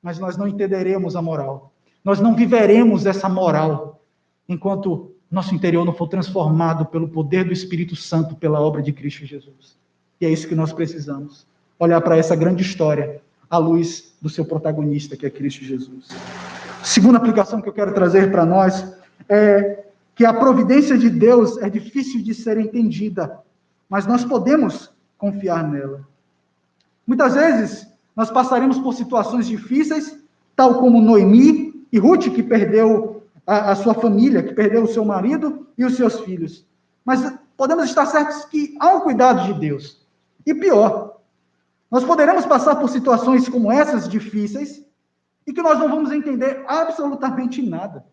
Mas nós não entenderemos a moral. Nós não viveremos essa moral enquanto nosso interior não for transformado pelo poder do Espírito Santo, pela obra de Cristo Jesus. E é isso que nós precisamos. Olhar para essa grande história à luz do seu protagonista, que é Cristo Jesus. Segunda aplicação que eu quero trazer para nós é que a providência de Deus é difícil de ser entendida, mas nós podemos confiar nela. Muitas vezes, nós passaremos por situações difíceis, tal como Noemi e Ruth, que perdeu a sua família, que perdeu o seu marido e os seus filhos. Mas podemos estar certos que há um cuidado de Deus. E pior, nós poderemos passar por situações como essas difíceis e que nós não vamos entender absolutamente nada.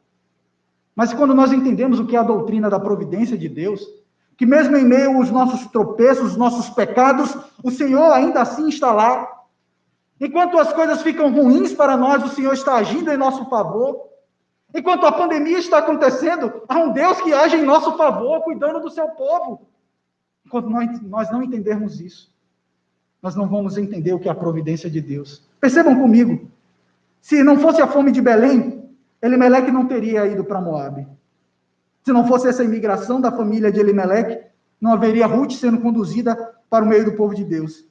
Mas quando nós entendemos o que é a doutrina da providência de Deus, que mesmo em meio aos nossos tropeços, nossos pecados, o Senhor ainda assim está lá. Enquanto as coisas ficam ruins para nós, o Senhor está agindo em nosso favor. Enquanto a pandemia está acontecendo, há um Deus que age em nosso favor, cuidando do seu povo. Enquanto nós não entendermos isso, nós não vamos entender o que é a providência de Deus. Percebam comigo, se não fosse a fome de Belém, Elimeleque não teria ido para Moabe. Se não fosse essa imigração da família de Elimeleque, não haveria Ruth sendo conduzida para o meio do povo de Deus.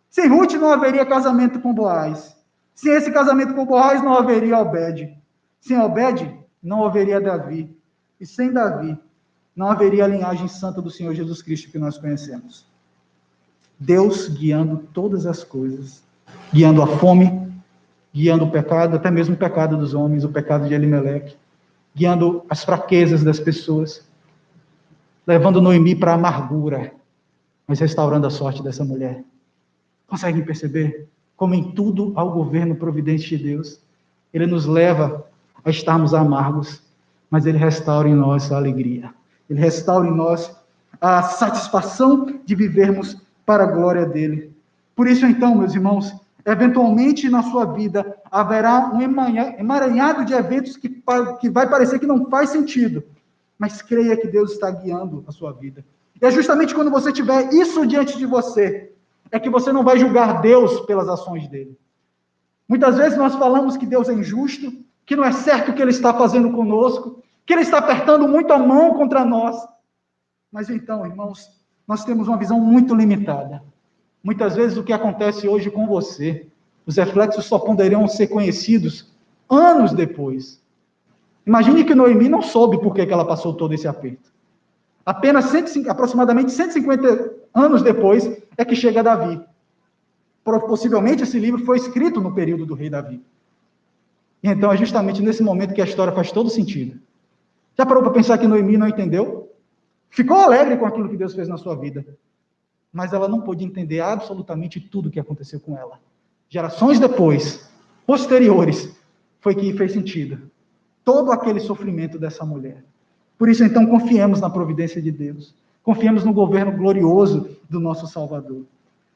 Sem Ruth não haveria casamento com Boaz. Sem esse casamento com Boaz não haveria Obed. Sem Obed não haveria Davi. E sem Davi não haveria a linhagem santa do Senhor Jesus Cristo que nós conhecemos. Deus guiando todas as coisas, guiando a fome, guiando o pecado, até mesmo o pecado dos homens, o pecado de Elimeleque, guiando as fraquezas das pessoas, levando Noemi para a amargura, mas restaurando a sorte dessa mulher. Conseguem perceber como em tudo há o governo providente de Deus? Ele nos leva a estarmos amargos, mas Ele restaura em nós a alegria. Ele restaura em nós a satisfação de vivermos para a glória dEle. Por isso, então, meus irmãos, eventualmente na sua vida haverá um emaranhado de eventos que vai parecer que não faz sentido, mas creia que Deus está guiando a sua vida. E é justamente quando você tiver isso diante de você, é que você não vai julgar Deus pelas ações dele. Muitas vezes nós falamos que Deus é injusto, que não é certo o que Ele está fazendo conosco, que Ele está apertando muito a mão contra nós. Mas então, irmãos, nós temos uma visão muito limitada. Muitas vezes o que acontece hoje com você, os reflexos só poderiam ser conhecidos anos depois. Imagine que Noemi não soube por que ela passou todo esse aperto. Apenas aproximadamente 150 anos depois é que chega Davi. Possivelmente esse livro foi escrito no período do rei Davi. E então é justamente nesse momento que a história faz todo sentido. Já parou para pensar que Noemi não entendeu? Ficou alegre com aquilo que Deus fez na sua vida, mas ela não pôde entender absolutamente tudo o que aconteceu com ela. Gerações depois, posteriores, foi que fez sentido todo aquele sofrimento dessa mulher. Por isso, então, confiemos na providência de Deus. Confiemos no governo glorioso do nosso Salvador.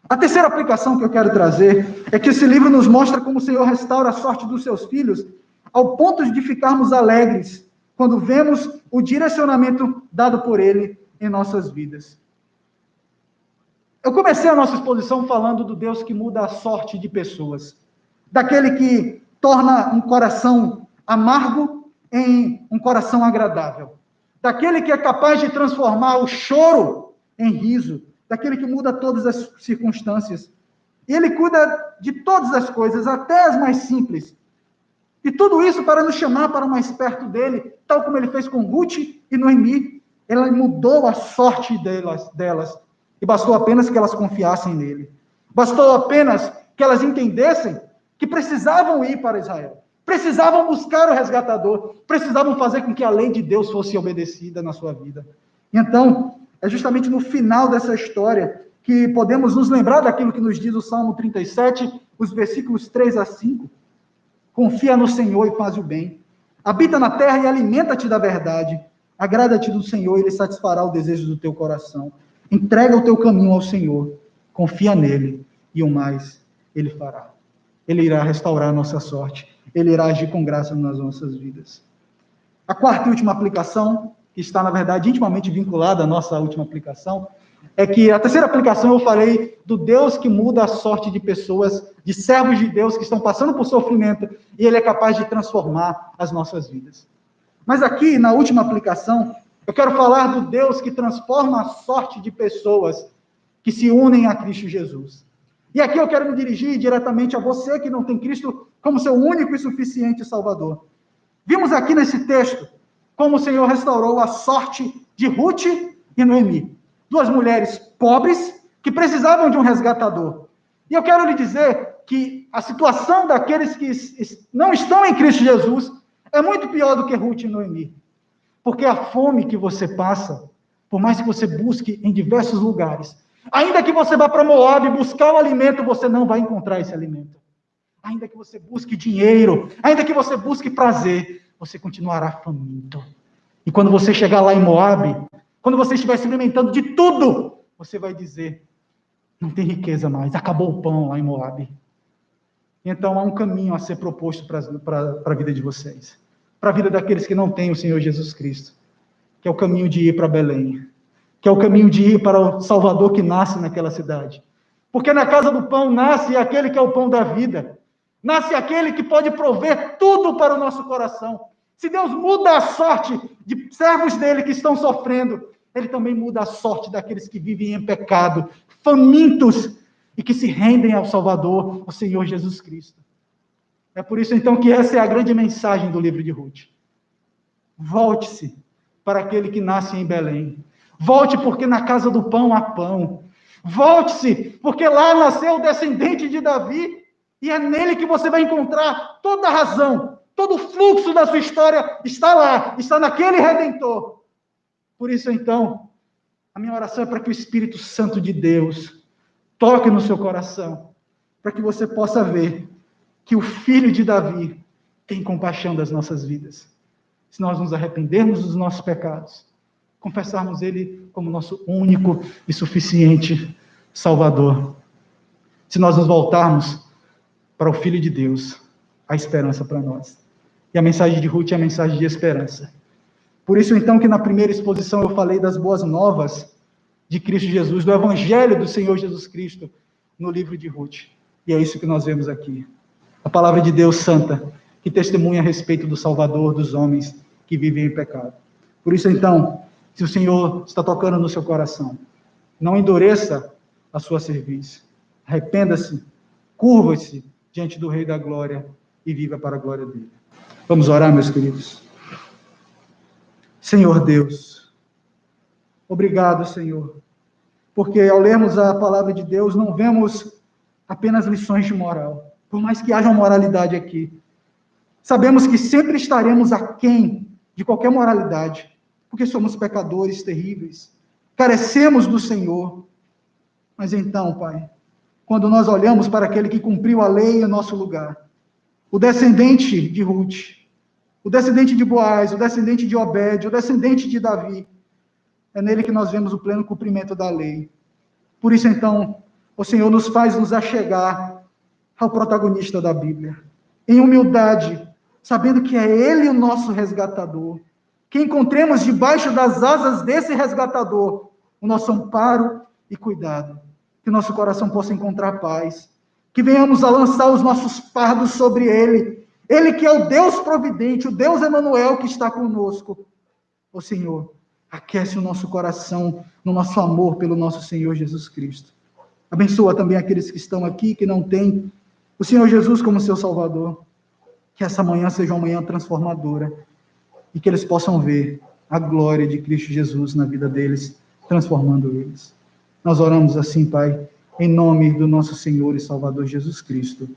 A terceira aplicação que eu quero trazer é que esse livro nos mostra como o Senhor restaura a sorte dos seus filhos, ao ponto de ficarmos alegres quando vemos o direcionamento dado por Ele em nossas vidas. Eu comecei a nossa exposição falando do Deus que muda a sorte de pessoas, daquele que torna um coração amargo em um coração agradável, daquele que é capaz de transformar o choro em riso, daquele que muda todas as circunstâncias. E Ele cuida de todas as coisas, até as mais simples. E tudo isso para nos chamar para mais perto dele, tal como Ele fez com Ruth e Noemi. Ele mudou a sorte delas. E bastou apenas que elas confiassem nele. Bastou apenas que elas entendessem que precisavam ir para Israel. Precisavam buscar o resgatador. Precisavam fazer com que a lei de Deus fosse obedecida na sua vida. Então, é justamente no final dessa história que podemos nos lembrar daquilo que nos diz o Salmo 37, os versículos 3 a 5. Confia no Senhor e faz o bem. Habita na terra e alimenta-te da verdade. Agrada-te do Senhor e Ele satisfará o desejo do teu coração. Entrega o teu caminho ao Senhor. Confia nele e o mais Ele fará. Ele irá restaurar a nossa sorte. Ele irá agir com graça nas nossas vidas. A quarta e última aplicação, que está, na verdade, intimamente vinculada à nossa última aplicação, é que a terceira aplicação eu falei do Deus que muda a sorte de pessoas, de servos de Deus que estão passando por sofrimento, e Ele é capaz de transformar as nossas vidas. Mas aqui, na última aplicação, eu quero falar do Deus que transforma a sorte de pessoas que se unem a Cristo Jesus. E aqui eu quero me dirigir diretamente a você que não tem Cristo como seu único e suficiente Salvador. Vimos aqui nesse texto como o Senhor restaurou a sorte de Ruth e Noemi. Duas mulheres pobres que precisavam de um resgatador. E eu quero lhe dizer que a situação daqueles que não estão em Cristo Jesus é muito pior do que Ruth e Noemi. Porque a fome que você passa, por mais que você busque em diversos lugares, ainda que você vá para Moab buscar o alimento, você não vai encontrar esse alimento. Ainda que você busque dinheiro, ainda que você busque prazer, você continuará faminto. E quando você chegar lá em Moab, quando você estiver experimentando de tudo, você vai dizer, não tem riqueza mais, acabou o pão lá em Moab. Então há um caminho a ser proposto para a vida de vocês, para a vida daqueles que não têm o Senhor Jesus Cristo, que é o caminho de ir para Belém, que é o caminho de ir para o Salvador que nasce naquela cidade. Porque na casa do pão nasce aquele que é o pão da vida, nasce aquele que pode prover tudo para o nosso coração. Se Deus muda a sorte de servos dele que estão sofrendo, Ele também muda a sorte daqueles que vivem em pecado, famintos, e que se rendem ao Salvador, o Senhor Jesus Cristo. É por isso, então, que essa é a grande mensagem do livro de Ruth. Volte-se para aquele que nasce em Belém. Volte, porque na casa do pão há pão. Volte-se, porque lá nasceu o descendente de Davi, e é nele que você vai encontrar toda a razão, todo o fluxo da sua história está lá, está naquele Redentor. Por isso, então, a minha oração é para que o Espírito Santo de Deus toque no seu coração, para que você possa ver que o Filho de Davi tem compaixão das nossas vidas. Se nós nos arrependermos dos nossos pecados, confessarmos Ele como nosso único e suficiente Salvador. Se nós nos voltarmos para o Filho de Deus, há esperança para nós. E a mensagem de Ruth é a mensagem de esperança. Por isso, então, que na primeira exposição eu falei das boas novas de Cristo Jesus, do Evangelho do Senhor Jesus Cristo, no livro de Ruth. E é isso que nós vemos aqui. A palavra de Deus santa, que testemunha a respeito do Salvador dos homens que vivem em pecado. Por isso, então, Se o Senhor está tocando no seu coração, não endureça a sua cerviz. Arrependa-se, curva-se diante do Rei da Glória e viva para a glória dele. Vamos orar, meus queridos. Senhor Deus, obrigado, Senhor, porque ao lermos a palavra de Deus, não vemos apenas lições de moral, por mais que haja moralidade aqui. Sabemos que sempre estaremos aquém de qualquer moralidade, porque somos pecadores terríveis, carecemos do Senhor. Mas então, Pai, quando nós olhamos para aquele que cumpriu a lei em nosso lugar, o descendente de Ruth, o descendente de Boaz, o descendente de Obed, o descendente de Davi, é nele que nós vemos o pleno cumprimento da lei. Por isso, então, o Senhor nos faz nos achegar ao protagonista da Bíblia, em humildade, sabendo que é Ele o nosso resgatador, que encontremos debaixo das asas desse resgatador o nosso amparo e cuidado, que nosso coração possa encontrar paz, que venhamos a lançar os nossos fardos sobre Ele, Ele que é o Deus providente, o Deus Emanuel que está conosco. Ó Senhor, aquece o nosso coração no nosso amor pelo nosso Senhor Jesus Cristo. Abençoa também aqueles que estão aqui, que não têm o Senhor Jesus como seu Salvador. Que essa manhã seja uma manhã transformadora e que eles possam ver a glória de Cristo Jesus na vida deles, transformando eles. Nós oramos assim, Pai, em nome do nosso Senhor e Salvador Jesus Cristo.